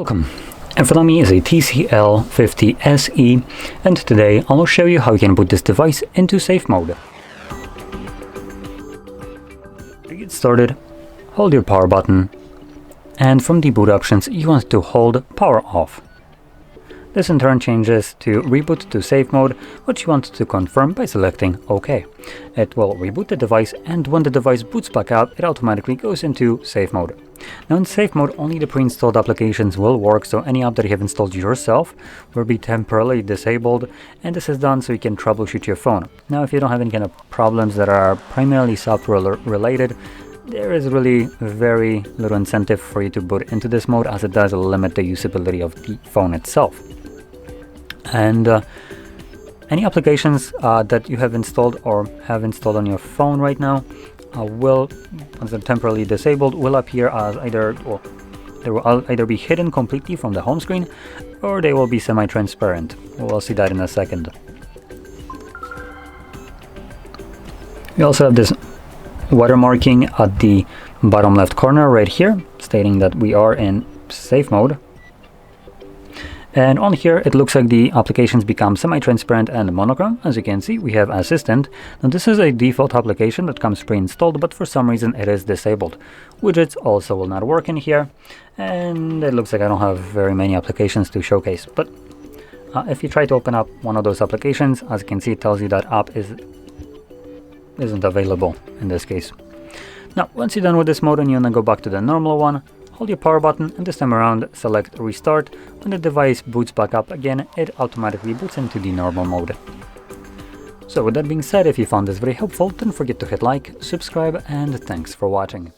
Welcome. In front of me is a TCL 50 SE, and today I will show you how you can put this device into safe mode. To get started, hold your power button, and from the boot options you want to hold power off. This in turn changes to reboot to safe mode, which you want to confirm by selecting OK. It will reboot the device, and when the device boots back up, it automatically goes into safe mode. Now in safe mode, only the pre-installed applications will work, so any app that you have installed yourself will be temporarily disabled, and this is done so you can troubleshoot your phone. Now if you don't have any kind of problems that are primarily software related, there is really very little incentive for you to boot into this mode, as it does limit the usability of the phone itself. And any applications that you have installed or have installed on your phone right now will, once they're temporarily disabled, will appear as they will either be hidden completely from the home screen, or they will be semi-transparent. We'll see that in a second. We also have this watermarking at the bottom left corner right here, stating that we are in safe mode. And on here it looks like the applications become semi-transparent and monochrome. As you can see, we have Assistant. Now this is a default application that comes pre-installed, but for some reason it is disabled. Widgets also will not work in here, and it looks like I don't have very many applications to showcase. But if you try to open up one of those applications, as you can see, it tells you that app isn't available in this case. Now once you're done with this mode and you want to go back to the normal one, hold your power button, and this time around select restart. When the device boots back up again, it automatically boots into the normal mode. So with that being said, if you found this very helpful, don't forget to hit like, subscribe, and thanks for watching.